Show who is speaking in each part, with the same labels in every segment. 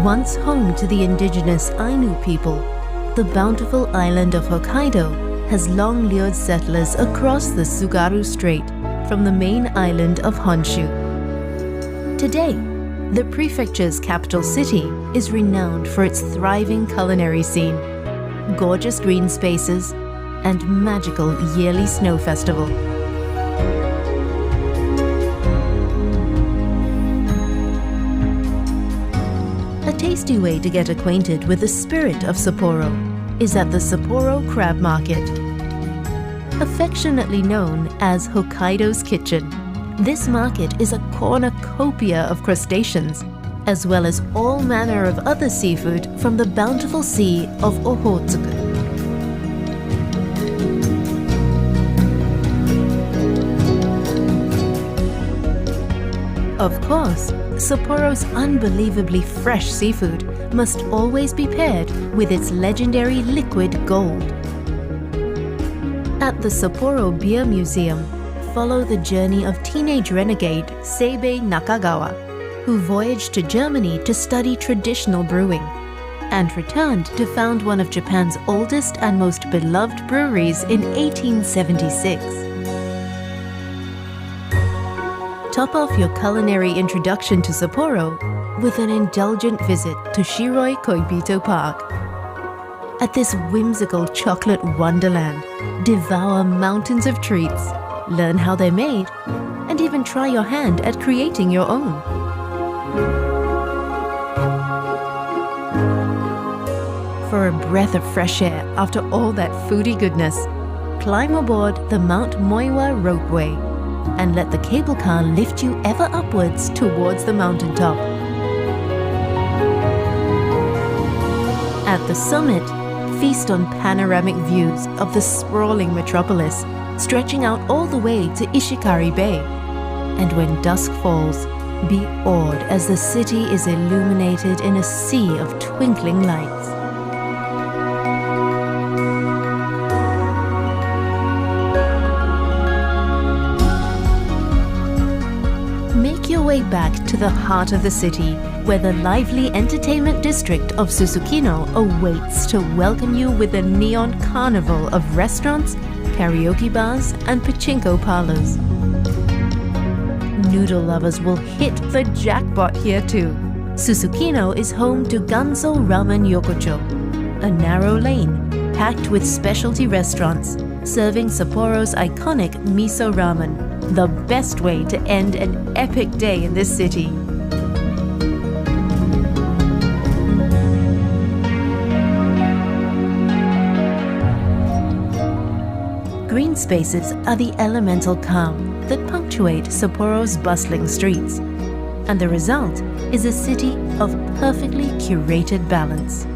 Speaker 1: Once home to the indigenous Ainu people, the bountiful island of Hokkaido has long lured settlers across the Tsugaru Strait from the main island of Honshu. Today, the prefecture's capital city is renowned for its thriving culinary scene, gorgeous green spaces, and magical yearly snow festival. A tasty way to get acquainted with the spirit of Sapporo is at the Sapporo Crab Market. Affectionately known as Hokkaido's Kitchen, this market is a cornucopia of crustaceans, as well as all manner of other seafood from the bountiful sea of Ohotsuku. Of course, Sapporo's unbelievably fresh seafood must always be paired with its legendary liquid gold. At the Sapporo Beer Museum, follow the journey of teenage renegade Seibei Nakagawa, who voyaged to Germany to study traditional brewing and returned to found one of Japan's oldest and most beloved breweries in 1876. Top off your culinary introduction to Sapporo with an indulgent visit to Shiroi Koibito Park. At this whimsical chocolate wonderland, devour mountains of treats, learn how they're made, and even try your hand at creating your own. For a breath of fresh air after all that foodie goodness, climb aboard the Mount Moiwa ropeway and let the cable car lift you ever upwards towards the mountaintop. At the summit, feast on panoramic views of the sprawling metropolis, stretching out all the way to Ishikari Bay. And when dusk falls, be awed as the city is illuminated in a sea of twinkling lights. Make your way back to the heart of the city, where the lively entertainment district of Susukino awaits to welcome you with a neon carnival of restaurants, karaoke bars, and pachinko parlors. Noodle lovers will hit the jackpot here too. Susukino is home to Ganzo Ramen Yokocho, a narrow lane packed with specialty restaurants serving Sapporo's iconic miso ramen, the best way to end an epic day in this city. Green spaces are the elemental calm that punctuate Sapporo's bustling streets, and the result is a city of perfectly curated balance.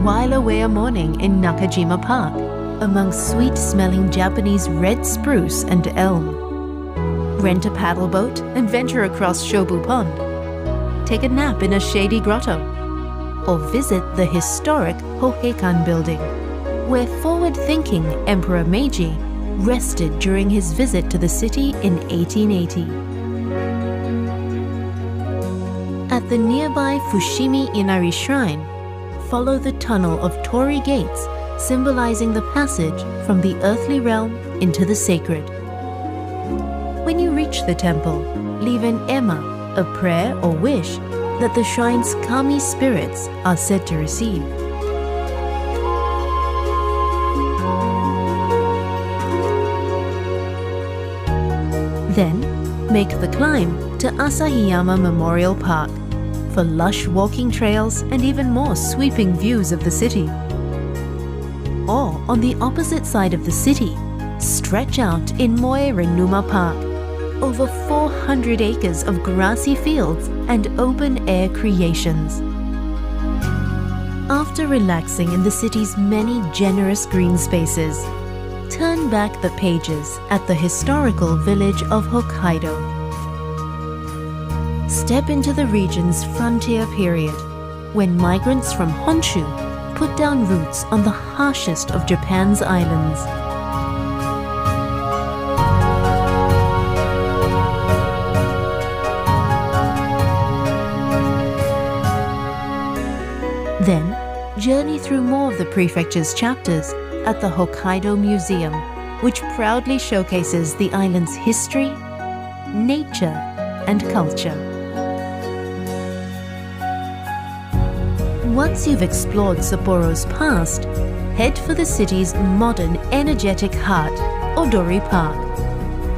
Speaker 1: While away a morning in Nakajima Park, among sweet-smelling Japanese red spruce and elm, rent a paddle boat and venture across Shobu Pond, take a nap in a shady grotto, or visit the historic Hoheikan building, where forward-thinking Emperor Meiji rested during his visit to the city in 1880. At the nearby Fushimi Inari Shrine, follow the tunnel of torii gates symbolizing the passage from the earthly realm into the sacred. When you reach the temple, leave an ema, a prayer or wish that the shrine's kami spirits are said to receive. Then, make the climb to Asahiyama Memorial Park for lush walking trails and even more sweeping views of the city. Or on the opposite side of the city, stretch out in Moe-Renuma Park, over 400 acres of grassy fields and open-air creations. After relaxing in the city's many generous green spaces, turn back the pages at the historical village of Hokkaido. Step into the region's frontier period, when migrants from Honshu put down roots on the harshest of Japan's islands. journey through more of the prefecture's chapters at the Hokkaido Museum, which proudly showcases the island's history, nature, and culture. Once you've explored Sapporo's past, head for the city's modern, energetic heart, Odori Park.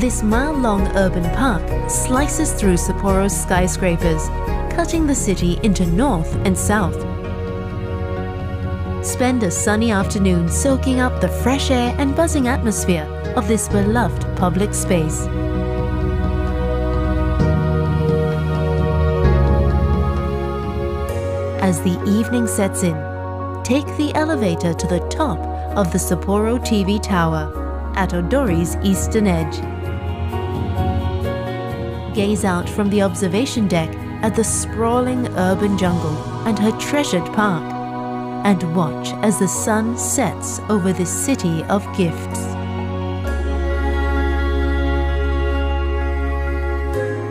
Speaker 1: This mile-long urban park slices through Sapporo's skyscrapers, cutting the city into north and south. Spend a sunny afternoon soaking up the fresh air and buzzing atmosphere of this beloved public space. As the evening sets in, take the elevator to the top of the Sapporo TV Tower at Odori's eastern edge. Gaze out from the observation deck at the sprawling urban jungle and her treasured park, and watch as the sun sets over this city of gifts.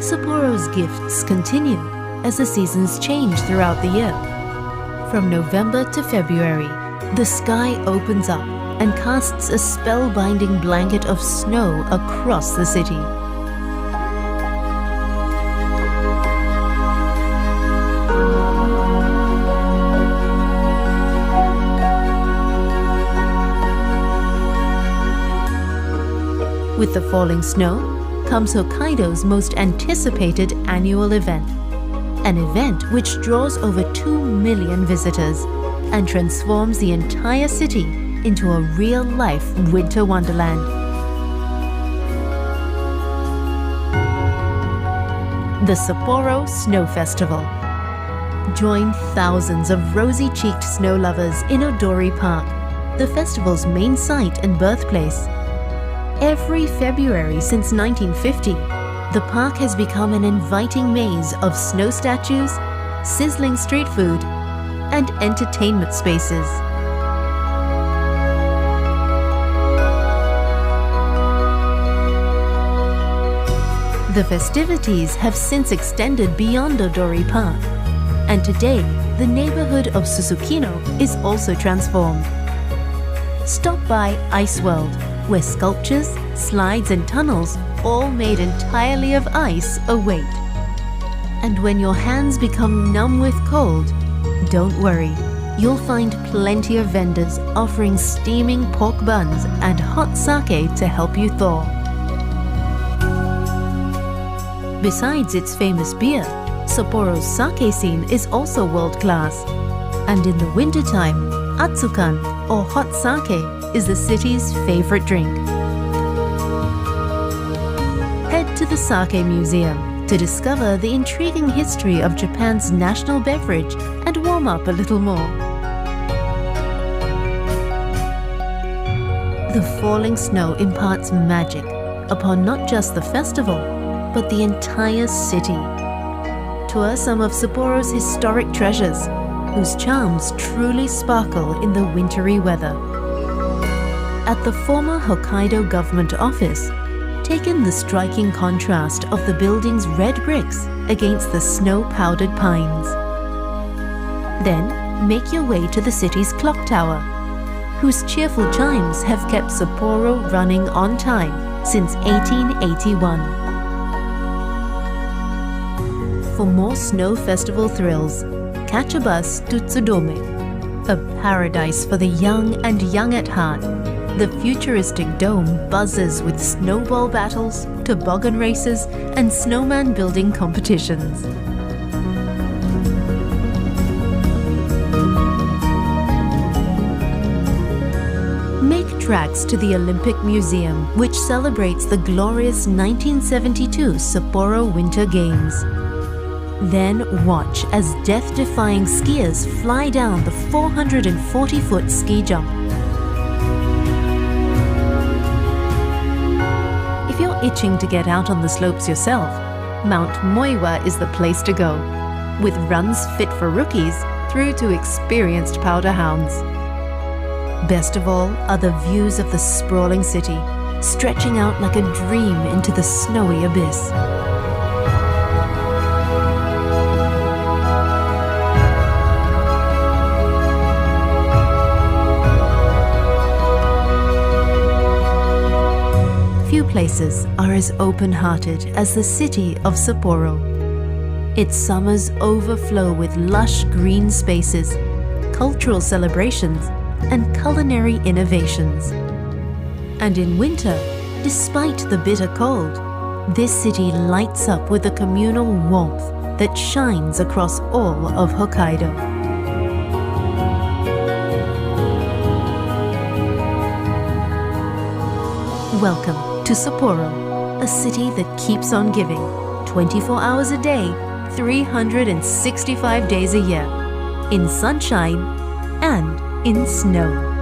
Speaker 1: Sapporo's gifts continue as the seasons change throughout the year. From November to February, the sky opens up and casts a spellbinding blanket of snow across the city. With the falling snow comes Hokkaido's most anticipated annual event, an event which draws over 2 million visitors and transforms the entire city into a real-life winter wonderland. The Sapporo Snow Festival. Join thousands of rosy-cheeked snow lovers in Odori Park, the festival's main site and birthplace. Every February since 1950, the park has become an inviting maze of snow statues, sizzling street food, and entertainment spaces. The festivities have since extended beyond Odori Park, and today the neighborhood of Susukino is also transformed. Stop by Ice World, where sculptures, slides and tunnels, all made entirely of ice, await. And when your hands become numb with cold, don't worry, you'll find plenty of vendors offering steaming pork buns and hot sake to help you thaw. Besides its famous beer, Sapporo's sake scene is also world-class. And in the wintertime, atsukan, or hot sake, is the city's favorite drink. Head to the Sake Museum to discover the intriguing history of Japan's national beverage and warm up a little more. The falling snow imparts magic upon not just the festival, but the entire city. Tour some of Sapporo's historic treasures, whose charms truly sparkle in the wintry weather. At the former Hokkaido government office, take in the striking contrast of the building's red bricks against the snow-powdered pines. Then, make your way to the city's clock tower, whose cheerful chimes have kept Sapporo running on time since 1881. For more snow festival thrills, catch a bus to Tsudome, a paradise for the young and young at heart. The futuristic dome buzzes with snowball battles, toboggan races, and snowman building competitions. Make tracks to the Olympic Museum, which celebrates the glorious 1972 Sapporo Winter Games. Then watch as death-defying skiers fly down the 440-foot ski jump. If you're itching to get out on the slopes yourself, Mount Moiwa is the place to go, with runs fit for rookies through to experienced powder hounds. Best of all are the views of the sprawling city, stretching out like a dream into the snowy abyss. places are as open-hearted as the city of Sapporo. Its summers overflow with lush green spaces, cultural celebrations, and culinary innovations. And in winter, despite the bitter cold, this city lights up with a communal warmth that shines across all of Hokkaido. Welcome to Sapporo, a city that keeps on giving 24 hours a day, 365 days a year, in sunshine and in snow.